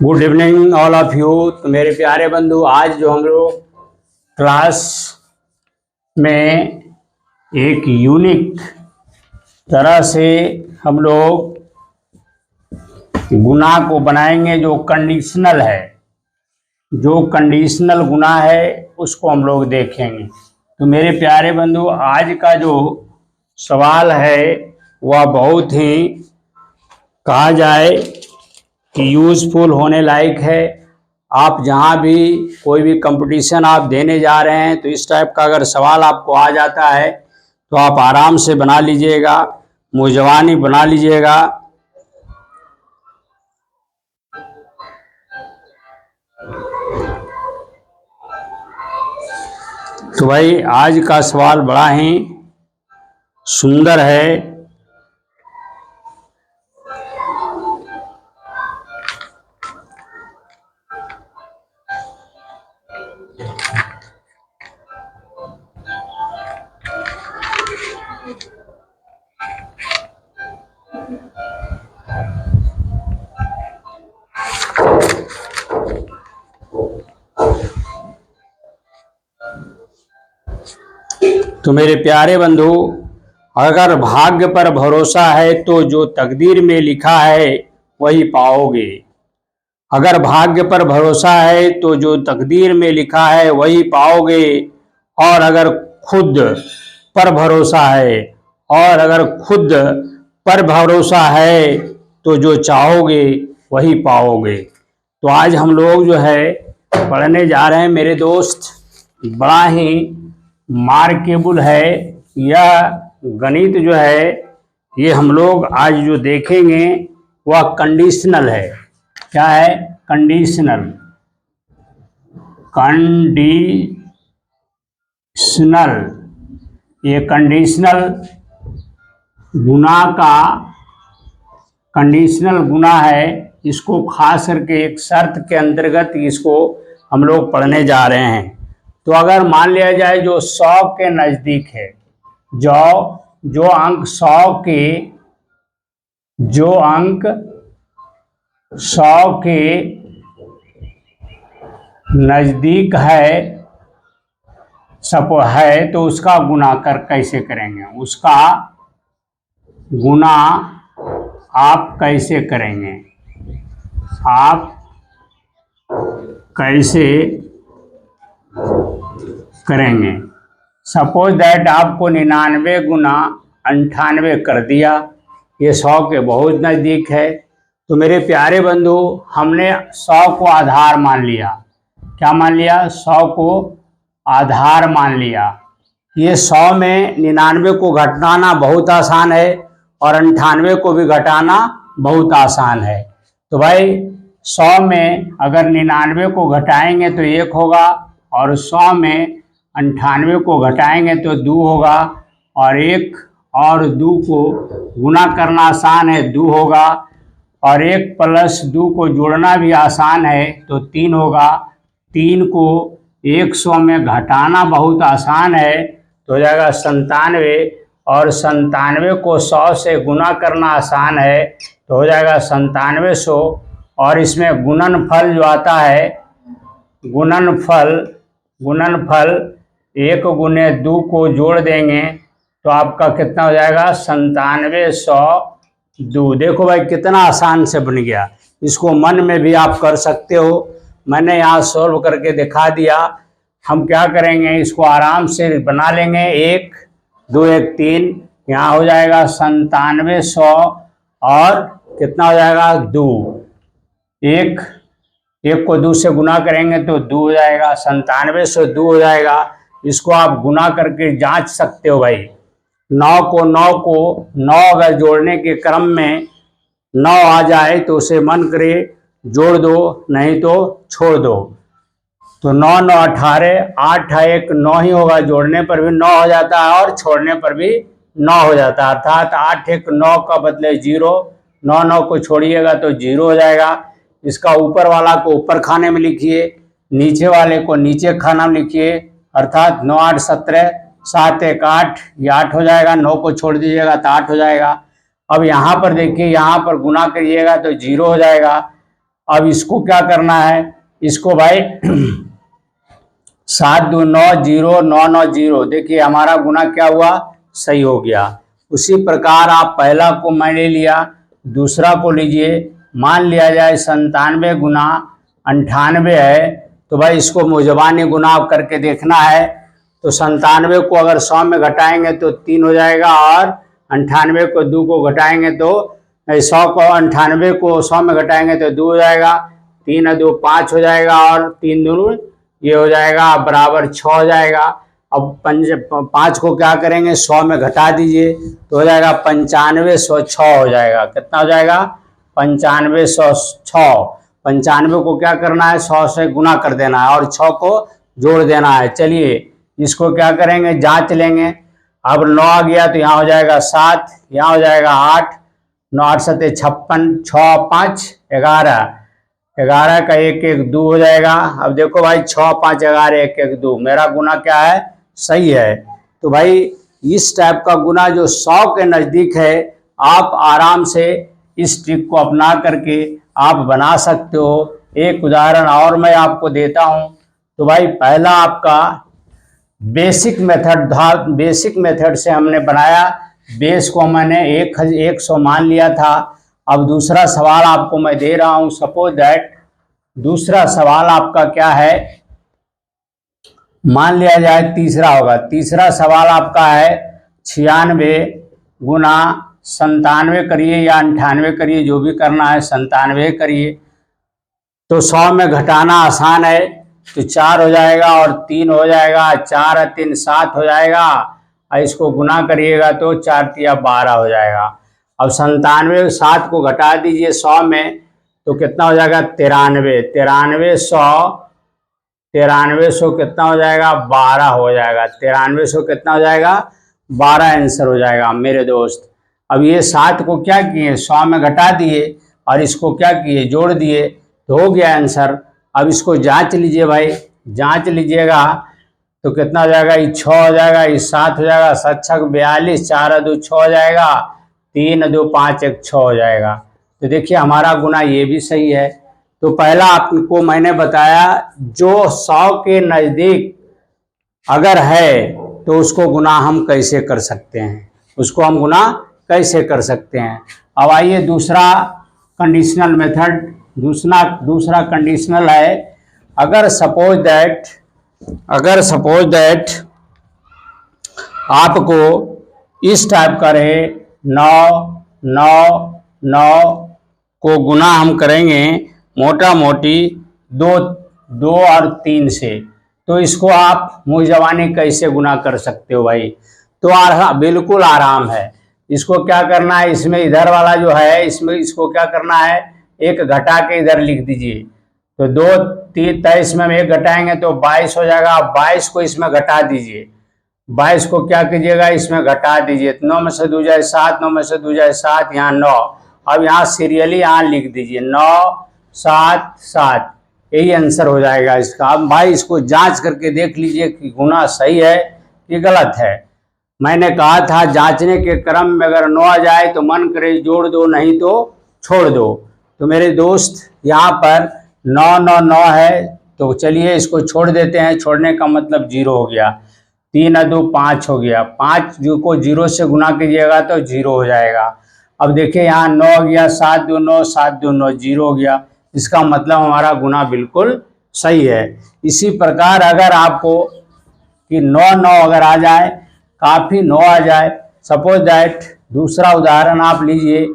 Good evening all of you. तो मेरे प्यारे बंधु, आज जो हम लोग क्लास में एक यूनिक तरह से हम लोग गुना को बनाएंगे। जो कंडीशनल है, जो कंडीशनल गुना है उसको हम लोग देखेंगे। तो मेरे प्यारे बंधु, आज का जो सवाल है वह बहुत ही कहा जाए कि यूजफुल होने लायक है। आप जहाँ भी कोई भी कंपटीशन आप देने जा रहे हैं तो इस टाइप का अगर सवाल आपको आ जाता है तो आप आराम से बना लीजिएगा, मुंहजबानी बना लीजिएगा। तो भाई आज का सवाल बड़ा ही सुंदर है। तो मेरे प्यारे बंधु, अगर भाग्य पर भरोसा है तो जो तकदीर में लिखा है वही पाओगे। अगर भाग्य पर भरोसा है तो जो तकदीर में लिखा है वही पाओगे। और अगर खुद पर भरोसा है, और अगर खुद पर भरोसा है तो जो चाहोगे वही पाओगे। तो आज हम लोग जो है पढ़ने जा रहे हैं मेरे दोस्त, बड़ा ही मार्केबल है यह गणित जो है। ये हम लोग आज जो देखेंगे वह कंडीशनल है। क्या है? कंडीशनल। कंडीशनल ये कंडीशनल गुना का कंडीशनल गुना है। इसको खास करके एक शर्त के अंतर्गत इसको हम लोग पढ़ने जा रहे हैं। तो अगर मान लिया जाए जो 100 के नज़दीक है, जो अंक 100 के नज़दीक है सपो है, तो उसका गुना कैसे करेंगे? उसका गुना आप कैसे करेंगे? आप कैसे करेंगे? सपोज दैट आपको 99 गुना 98 कर दिया, ये 100 के बहुत नज़दीक है। तो मेरे प्यारे बंधु, हमने 100 को आधार मान लिया। क्या मान लिया? 100 को आधार मान लिया। ये 100 में 99 को घटाना बहुत आसान है और 98 को भी घटाना बहुत आसान है। तो भाई 100 में अगर 99 को घटाएंगे तो 1 होगा, और 100 में 98 को घटाएंगे तो 2 होगा, और 1 और 2 को गुना करना आसान है, 2 होगा, और 1 प्लस 2 को जोड़ना भी आसान है तो 3 होगा। 3 को 100 में घटाना बहुत आसान है तो हो जाएगा 97, और 97 को 100 से गुना करना आसान है तो हो जाएगा 9700। और इसमें गुणनफल जो आता है, गुणनफल 1 गुने 2 को जोड़ देंगे तो आपका कितना हो जाएगा? 9702। देखो भाई कितना आसान से बन गया। इसको मन में भी आप कर सकते हो, मैंने यहाँ सॉल्व करके दिखा दिया। हम क्या करेंगे, इसको आराम से बना लेंगे। 1 2 1 3, यहाँ हो जाएगा 9700, और कितना हो जाएगा? 2। 1 को 2 से गुना करेंगे तो 2 हो जाएगा, 9702 हो जाएगा। इसको आप गुना करके जांच सकते हो भाई। 9 को 9 अगर जोड़ने के क्रम में 9 आ जाए तो उसे मन करे जोड़ दो, नहीं तो छोड़ दो। तो 9 9 18, 8 1 9 ही होगा, जोड़ने पर भी 9 हो जाता है और छोड़ने पर भी 9 हो जाता है। अर्थात 8 1 9 का बदले 0, 9 9 को छोड़िएगा तो 0 हो जाएगा। इसका ऊपर वाला को ऊपर खाने में लिखिए, नीचे वाले को नीचे खाना में लिखिए। अर्थात 9 8 17, 7 1 8, ये 8 हो जाएगा। 9 को छोड़ दीजिएगा तो 8 हो जाएगा। अब यहाँ पर देखिए, यहाँ पर गुना करिएगा तो 0 हो जाएगा। अब इसको क्या करना है, इसको भाई 7 2 9 0 9 9 0, देखिए हमारा गुना क्या हुआ, सही हो गया। उसी प्रकार आप पहला को मैंने लिया, दूसरा को लीजिए। मान लिया जाए 97 गुना 98 है, तो भाई इसको मुजबानी गुना करके देखना है। तो 97 को अगर 100 में घटाएंगे तो 3 हो जाएगा, और 98 को 2 को घटाएंगे तो 100 को 98 को 100 में घटाएंगे तो 2 हो जाएगा, 3 2 5 हो जाएगा, और 3 दूनी ये हो जाएगा बराबर 6 हो जाएगा। अब 5 को क्या करेंगे, 100 में घटा दीजिए तो हो जाएगा 9506 हो जाएगा। कितना हो जाएगा, 9506। 95 को क्या करना है, 100 से गुना कर देना है और 6 को जोड़ देना है। चलिए इसको क्या करेंगे, जांच लेंगे। अब 9 आ गया तो यहाँ हो जाएगा 7, यहाँ हो जाएगा 8, 9 8 7 56, 6 5 11, 11 का 1 1 2 हो जाएगा। अब देखो भाई 6 5 11 1 1 2, मेरा गुना क्या है, सही है। तो भाई इस टाइप का गुना जो 100 के नज़दीक है, आप आराम से इस ट्रिक को अपना करके आप बना सकते हो। एक उदाहरण और मैं आपको देता हूं। तो भाई पहला आपका बेसिक मेथड था, बेसिक मेथड से हमने बनाया, बेस को मैंने 100 मान लिया था। अब दूसरा सवाल आपको मैं दे रहा हूं। सपोज दैट दूसरा सवाल आपका क्या है, मान लिया जाए तीसरा होगा। तीसरा सवाल आपका है 96 गुना 97 करिए या 98 करिए, जो भी करना है 97 करिए। तो 100 में घटाना आसान है, तो 4 हो जाएगा और 3 हो जाएगा, 4 3 7 हो जाएगा, और इसको गुना करिएगा तो 4 3 12 हो जाएगा। अब 97 7 को घटा दीजिए 100 में तो कितना हो जाएगा, 93, 9300 कितना हो जाएगा, 12 हो जाएगा। 9300 कितना हो जाएगा, 12 आंसर हो जाएगा मेरे दोस्त। अब ये 7 को क्या किए, 100 में घटा दिए और इसको क्या किए, जोड़ दिए, तो हो गया आंसर। अब इसको जांच लीजिए भाई, जांच लीजिएगा तो कितना हो जाएगा, ये 6 हो जाएगा, ये 7 हो जाएगा, 7 6 42, 4 2 6 हो जाएगा, 3 2 5 1 6 हो जाएगा। तो देखिए हमारा गुना ये भी सही है। तो पहला आपको मैंने बताया, जो 100 के नज़दीक अगर है तो उसको गुना हम कैसे कर सकते हैं, उसको हम गुना कैसे कर सकते हैं। अब आइए दूसरा कंडीशनल मेथड, दूसरा कंडीशनल है। अगर सपोज दैट आपको इस टाइप का रहे, 9 9 9 को गुना हम करेंगे मोटा मोटी 2 और 3 से, तो इसको आप मुँह जबानी कैसे गुना कर सकते हो भाई। तो बिल्कुल आराम है। इसको क्या करना है, इसमें इधर वाला जो है, इसमें इसको क्या करना है, एक घटा के इधर लिख दीजिए। तो 2 3 23 में 1 घटाएंगे तो 22 हो जाएगा। 22 को इसमें घटा दीजिए, 22 को क्या कीजिएगा, इसमें घटा दीजिए। 9 में से 2 जाए 7, 9 में से 2 जाए 7, यहाँ 9। अब यहाँ सीरियली यहाँ लिख दीजिए 9 7 7, यही आंसर हो जाएगा इसका। अब भाई इसको जांच करके देख लीजिए कि गुना सही है कि गलत है। मैंने कहा था जांचने के क्रम में अगर 9 आ जाए तो मन करे जोड़ दो, नहीं तो छोड़ दो। तो मेरे दोस्त यहाँ पर 9 9 9 है, तो चलिए इसको छोड़ देते हैं। छोड़ने का मतलब 0 हो गया। 3 2 5 हो गया, 5 को 0 से गुना कीजिएगा तो 0 हो जाएगा। अब देखिए यहाँ 9 गया, 7 2 9, 7 2 9, 0 हो गया। इसका मतलब हमारा गुना बिल्कुल सही है। इसी प्रकार अगर आपको कि 9 9 अगर आ जाए, काफ़ी 9 आ जाए, सपोज दैट दूसरा उदाहरण आप लीजिए,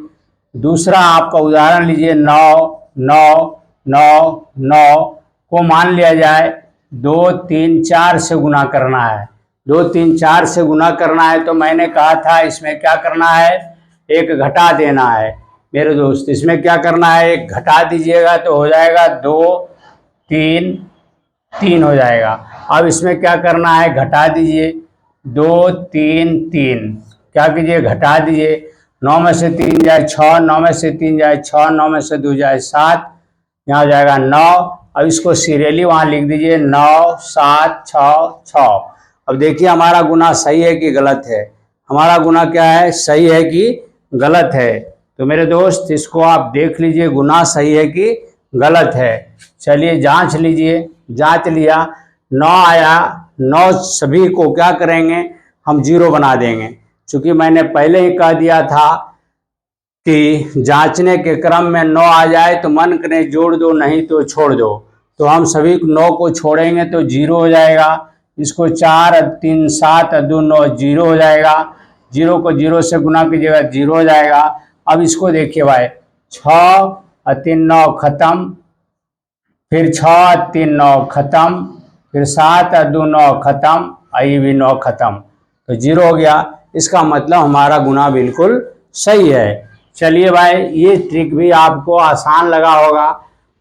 दूसरा आपका उदाहरण लीजिए 9 9 9 9 को मान लिया जाए 2 3 4 से गुना करना है। 2 3 4 से गुना करना है तो मैंने कहा था इसमें क्या करना है, एक घटा देना है मेरे दोस्त। इसमें क्या करना है, एक घटा दीजिएगा तो हो जाएगा 2 3 3 हो जाएगा। अब इसमें क्या करना है, घटा दीजिए 2 3 3, क्या कीजिए, घटा दीजिए। 9 में से 3 जाए 6, 9 में से 3 जाए 6, 9 में से 2 जाए 7, यहाँ हो जाएगा 9। अब इसको सीरियली वहाँ लिख दीजिए 9 7 6 6। अब देखिए हमारा गुना सही है कि गलत है, हमारा गुना क्या है, सही है कि गलत है। तो मेरे दोस्त इसको आप देख लीजिए गुना सही है कि गलत है। चलिए जांच लीजिए, जांच लिया 9 आया, 9 सभी को क्या करेंगे हम 0 बना देंगे। क्योंकि मैंने पहले ही कह दिया था कि जांचने के क्रम में 9 आ जाए तो मन करे जोड़ दो, नहीं तो छोड़ दो। तो हम सभी 9 को छोड़ेंगे तो 0 हो जाएगा। इसको 4 3 7 2 9 0 हो जाएगा। 0 को 0 से गुना कीजिएगा 0 हो जाएगा। अब इसको देखिए भाई, 6 3 9 खत्म, फिर 6 3 9 खत्म, फिर 7 2 9 खत्म, आई भी 9 खत्म, तो 0 हो गया। इसका मतलब हमारा गुना बिल्कुल सही है। चलिए भाई, ये ट्रिक भी आपको आसान लगा होगा।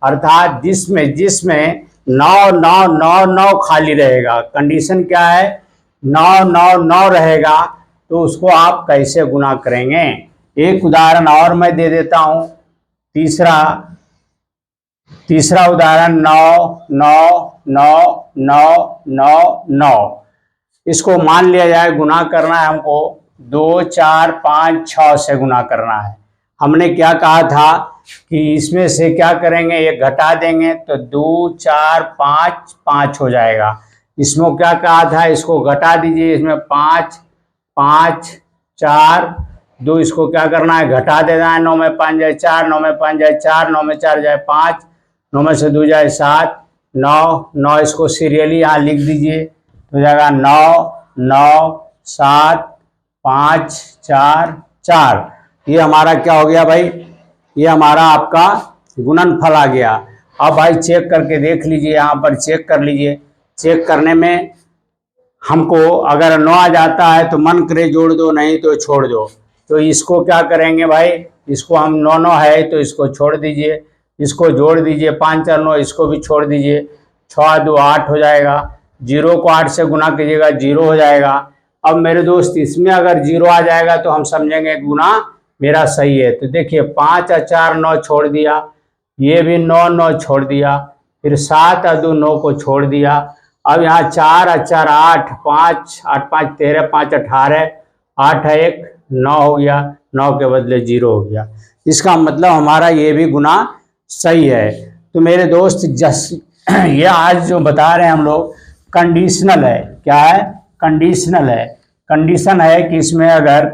अर्थात जिसमें 9 9 9 9 खाली रहेगा, कंडीशन क्या है 9 9 9 रहेगा, तो उसको आप कैसे गुना करेंगे। एक उदाहरण और मैं दे देता हूं। तीसरा उदाहरण 9 9 9 9 9 9। इसको मान लिया जाए गुना करना है हमको 2 4 5 6 से गुना करना है। हमने क्या कहा था कि इसमें से क्या करेंगे, ये घटा देंगे तो 2 4 5 5 हो जाएगा। इसमें क्या कहा था, इसको घटा दीजिए, इसमें 5 5 4 2, इसको क्या करना है घटा देना है। 9 में 5 जाए 4, 9 में 5 जाए 4, 9 में 4 जाए 5, 9 में से 2 जाए 7, 9 9, इसको सीरियली यहाँ लिख दीजिए तो जाएगा 9 9 7 5 4 4। ये हमारा क्या हो गया भाई, ये हमारा आपका गुणनफल आ गया। अब भाई चेक करके देख लीजिए, यहाँ पर चेक कर लीजिए। चेक करने में हमको अगर 9 आ जाता है तो मन करे जोड़ दो, नहीं तो छोड़ दो। तो इसको क्या करेंगे भाई, इसको हम 9 9 है तो इसको छोड़ दीजिए, इसको जोड़ दीजिए 5 4 9, इसको भी छोड़ दीजिए, 6 2 8 हो जाएगा। 0 को 8 से गुना कीजिएगा 0 हो जाएगा। अब मेरे दोस्त इसमें अगर 0 आ जाएगा तो हम समझेंगे गुना मेरा सही है। तो देखिए 5 और 4 9 छोड़ दिया, ये भी 9 9 छोड़ दिया, फिर 7 और 2 9 को छोड़ दिया। अब यहाँ 4 और 4 8, 5 8 5 13, 5 18, 8 1 9 हो गया, 9 के बदले 0 हो गया। इसका मतलब हमारा ये भी गुना सही है। तो मेरे दोस्त ये आज जो बता रहे हैं हम लोग कंडीशनल है। क्या है, कंडीशनल है। कंडीशन है कि इसमें अगर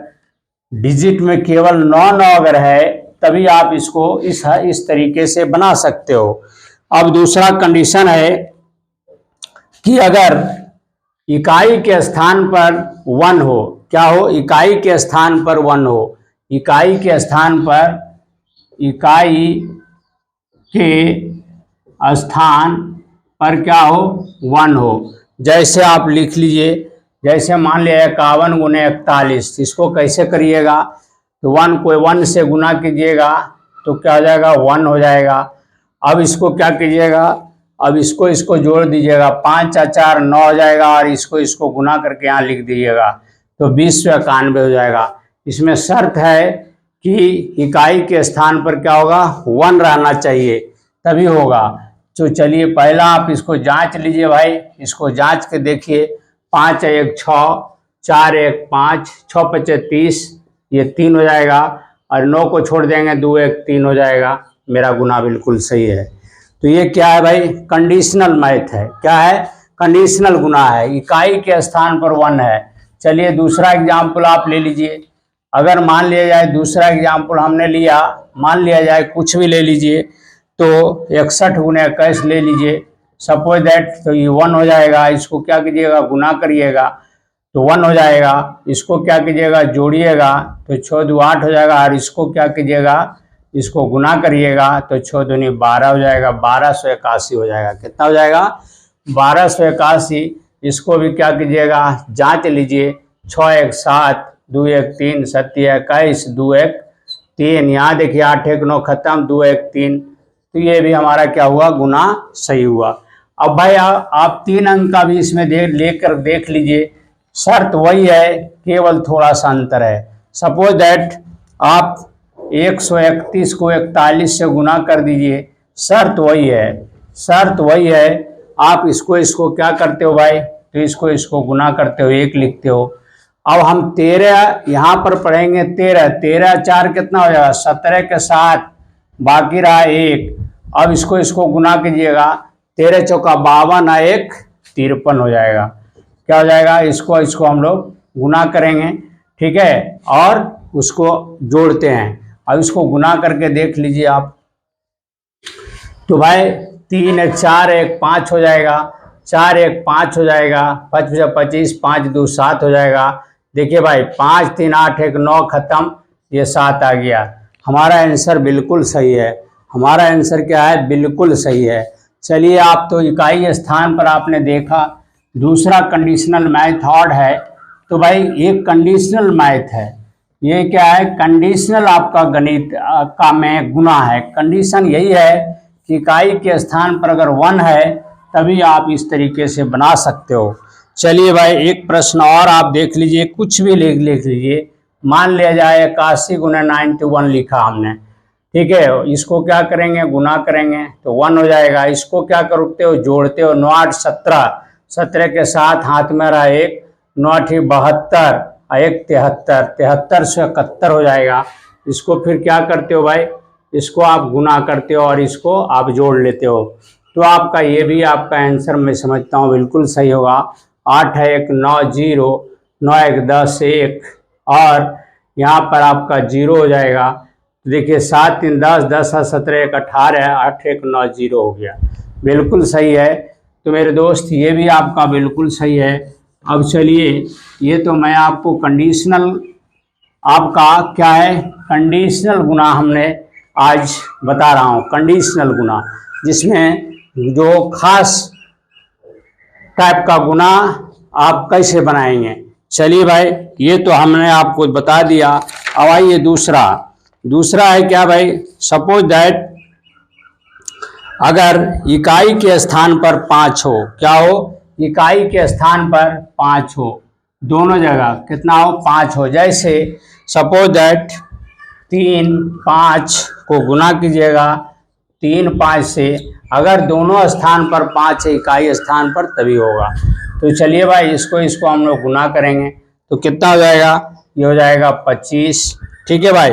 डिजिट में केवल 9 9 अगर है तभी आप इसको इस तरीके से बना सकते हो। अब दूसरा कंडीशन है कि अगर इकाई के स्थान पर 1 हो, क्या हो, इकाई के स्थान पर 1 हो, इकाई के स्थान पर, इकाई के स्थान पर क्या हो 1 हो। जैसे आप लिख लीजिए, जैसे मान लिया 51 गुने 41, इसको कैसे करिएगा, तो 1 को 1 से गुना कीजिएगा तो क्या हो जाएगा 1 हो जाएगा। अब इसको क्या कीजिएगा, अब इसको जोड़ दीजिएगा, 5 और 4 9 हो जाएगा, और इसको गुना करके यहाँ लिख दीजिएगा तो 2091 हो जाएगा। इसमें शर्त है कि इकाई के स्थान पर क्या होगा 1 रहना चाहिए, तभी होगा। तो चलिए पहला आप इसको जांच लीजिए भाई, इसको जांच के देखिए। 5 1 6, 4 1 5, 6 5 30, ये 3 हो जाएगा, और 9 को छोड़ देंगे 2 1 3 हो जाएगा। मेरा गुना बिल्कुल सही है। तो ये क्या है भाई, कंडीशनल मैथ है। क्या है, कंडीशनल गुना है, इकाई के स्थान पर 1 है। चलिए दूसरा एग्जाम्पल आप ले लीजिए। अगर मान लिया जाए, दूसरा एग्जाम्पल हमने लिया, मान लिया जाए कुछ भी ले लीजिए, तो 61 गुने 21 ले लीजिए, सपोज दैट, तो ये 1 हो जाएगा। इसको क्या कीजिएगा गुना करिएगा तो 1 हो जाएगा। इसको क्या कीजिएगा जोड़िएगा तो 6 2 8 हो जाएगा, और इसको क्या कीजिएगा, इसको गुना करिएगा तो 6 दूनी 12 हो जाएगा, 1281 हो जाएगा। कितना हो जाएगा 1281। इसको भी क्या कीजिएगा जांच लीजिए, 6 1 7, 2 1 3, 7 21, 2 1 3, यहाँ देखिए 8 1 9 खत्म, 2 1 3, तो ये भी हमारा क्या हुआ गुना सही हुआ। अब भाई आप 3 अंक का भी इसमें लेकर देख लीजिए। शर्त वही है, केवल थोड़ा सा अंतर है। सपोज दैट आप 131 को 41 से गुना कर दीजिए, शर्त वही है, शर्त वही है। आप इसको क्या करते हो भाई, तो इसको गुना करते हो, 1 लिखते हो। अब हम 13 यहाँ पर पढ़ेंगे, 13 13 4 कितना हो जाएगा 17 के 7, बाकी रहा 1, अब इसको गुना कीजिएगा, 13 चौका 52 और 1 53 हो जाएगा। क्या हो जाएगा, इसको हम लोग गुना करेंगे, ठीक है, और उसको जोड़ते हैं। अब इसको गुना करके देख लीजिए आप, तो भाई 3 1 4 1 5 हो जाएगा, 4 1 5 हो जाएगा, 5 25, 5 2 7 हो जाएगा। देखिए भाई 5 3 8 1 9 खत्म, ये 7 आ गया। हमारा आंसर बिल्कुल सही है। हमारा आंसर क्या है, बिल्कुल सही है। चलिए, आप तो इकाई स्थान पर आपने देखा। दूसरा कंडीशनल मेथड है, तो भाई एक कंडीशनल मैथ है, ये क्या है, कंडीशनल आपका गणित का में गुना है। कंडीशन यही है कि इकाई के स्थान पर अगर 1 है तभी आप इस तरीके से बना सकते हो। चलिए भाई, एक प्रश्न और आप देख लीजिए, कुछ भी लिख लीजिए। मान लिया जाए 81 गुना 91 लिखा हमने, ठीक है, इसको क्या करेंगे, गुना करेंगे तो 1 हो जाएगा। इसको क्या करते हो, जोड़ते हो, 9 8 17, 17 के साथ हाथ में रहा 1, 9 8 72 और 1 73, 73 से 71 हो जाएगा। इसको फिर क्या करते हो भाई, इसको आप गुना करते हो और इसको आप जोड़ लेते हो, तो आपका ये भी आपका आंसर मैं समझता हूँ बिल्कुल सही होगा। 8 1 9 0, 9 1 10 1, और यहाँ पर आपका 0 हो जाएगा। तो देखिए 7 3 10, 10 17 1 18, 8 1 9 0 हो गया, बिल्कुल सही है। तो मेरे दोस्त ये भी आपका बिल्कुल सही है। अब चलिए, ये तो मैं आपको कंडीशनल, आपका क्या है, कंडीशनल गुना हमने आज बता रहा हूँ। कंडीशनल गुना जिसमें जो खास टाइप का गुना आप कैसे बनाएंगे। चलिए भाई, ये तो हमने आपको बता दिया। अब आइए दूसरा है क्या भाई, सपोज दैट अगर इकाई के स्थान पर 5 हो, क्या हो, इकाई के स्थान पर 5 हो, दोनों जगह कितना हो, 5 हो। जैसे सपोज दैट 3 5 को गुना कीजिएगा 3 5 से, अगर दोनों स्थान पर 5 है इकाई स्थान पर तभी होगा। तो चलिए भाई, इसको हम लोग गुना करेंगे तो कितना हो जाएगा, ये हो जाएगा 25, ठीक है भाई।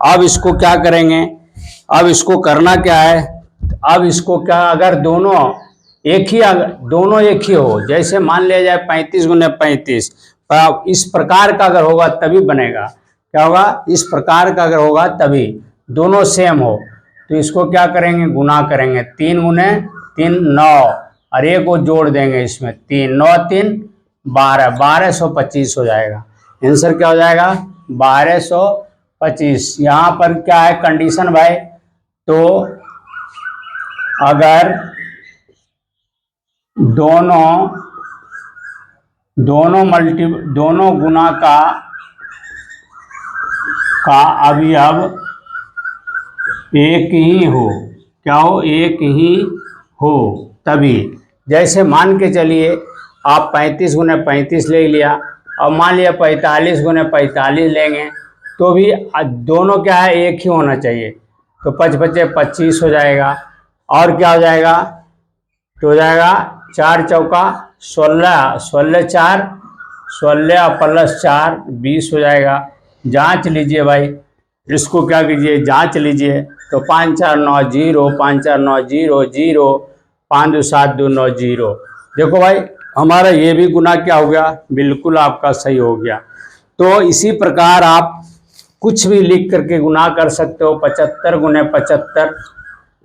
अब इसको क्या करेंगे, अब इसको करना क्या है, अब इसको क्या, अगर दोनों एक ही हो, जैसे मान लिया जाए 35 गुने 35, इस प्रकार का अगर होगा तभी बनेगा। क्या होगा, इस प्रकार का अगर होगा तभी, दोनों सेम हो, तो इसको क्या करेंगे, गुना करेंगे। 3 गुने 3 9, और एक को जोड़ देंगे इसमें, 3 9 3 12, 1225 हो जाएगा। आंसर क्या हो जाएगा, 1225। यहाँ पर क्या है कंडीशन भाई, तो अगर दोनों गुना का अवयव एक ही हो, क्या हो, एक ही हो तभी। जैसे मान के चलिए आप 35 गुने 35 ले लिया, और मान लिया 45 गुने 45 लेंगे, तो भी दोनों क्या है, एक ही होना चाहिए। तो 5 बचे 25 हो जाएगा, और क्या हो जाएगा, तो हो जाएगा 4 चौका 16, 16 4 16 प्लस 4 20 हो जाएगा। जांच लीजिए भाई, इसको क्या कीजिए, जांच लीजिए, तो 5 4 9 0, 5 4 9 0 0, 5 2 7 2 9 0। देखो भाई, हमारा ये भी गुना क्या हो गया, बिल्कुल आपका सही हो गया। तो इसी प्रकार आप कुछ भी लिख करके गुना कर सकते हो। 75 गुने 75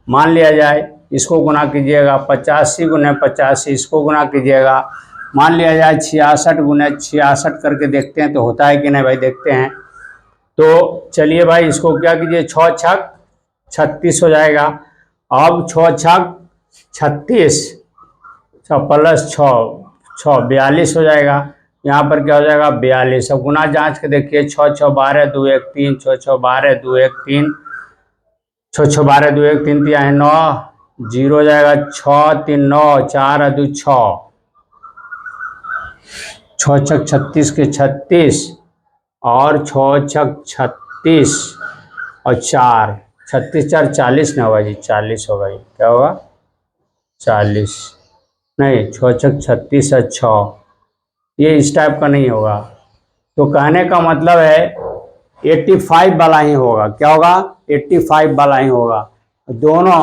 मान लिया जाए, इसको गुना कीजिएगा। 85 गुने 85, इसको गुना कीजिएगा। मान लिया जाए 66 गुने 66 करके देखते हैं तो होता है कि नहीं भाई, देखते हैं। तो चलिए भाई, इसको क्या कीजिए, 6 छक 36 हो जाएगा। अब 6 छक 36, 6 प्लस 6 42 हो जाएगा। यहाँ पर क्या हो जाएगा, 42। अब गुना जांच के देखिए, 6 6 12 2 1 3, 6 6 12 2 1 3, 6 6 12 2 1 3 3 9 0 हो जाएगा। 6 3 9 4 2 6, 6 छक 36 के 36, और 6 छक 36 और 4, 36 4 40 ना होगा जी, 40 होगा। ये क्या होगा, 40 नहीं, 6 छक 36 और 6, ये इस टाइप का नहीं होगा। तो कहने का मतलब है 85 वाला ही होगा। क्या होगा, 85 वाला ही होगा। दोनों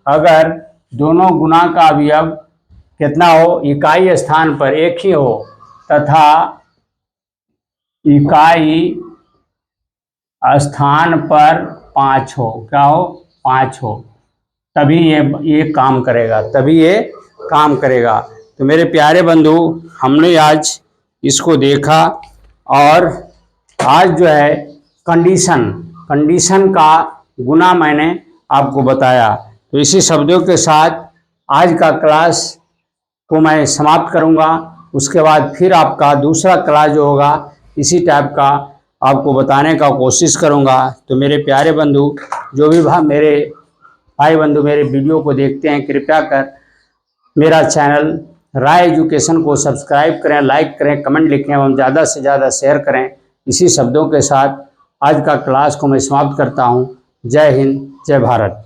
अगर दोनों गुना का अवयव कितना हो, इकाई स्थान पर एक ही हो तथा इकाई स्थान पर 5 हो, क्या हो, 5 हो, तभी ये काम करेगा, तभी ये काम करेगा। तो मेरे प्यारे बंधु, हमने आज इसको देखा और आज जो है कंडीशन का गुना मैंने आपको बताया। तो इसी शब्दों के साथ आज का क्लास को मैं समाप्त करूंगा। उसके बाद फिर आपका दूसरा क्लास जो होगा इसी टाइप का आपको बताने का कोशिश करूंगा। तो मेरे प्यारे बंधु, जो भी मेरे भाई बंधु मेरे वीडियो को देखते हैं, कृपया कर मेरा चैनल राय एजुकेशन को सब्सक्राइब करें, लाइक करें, कमेंट लिखें एवं ज़्यादा से ज़्यादा शेयर करें। इसी शब्दों के साथ आज का क्लास को मैं समाप्त करता हूँ। जय हिंद, जय भारत।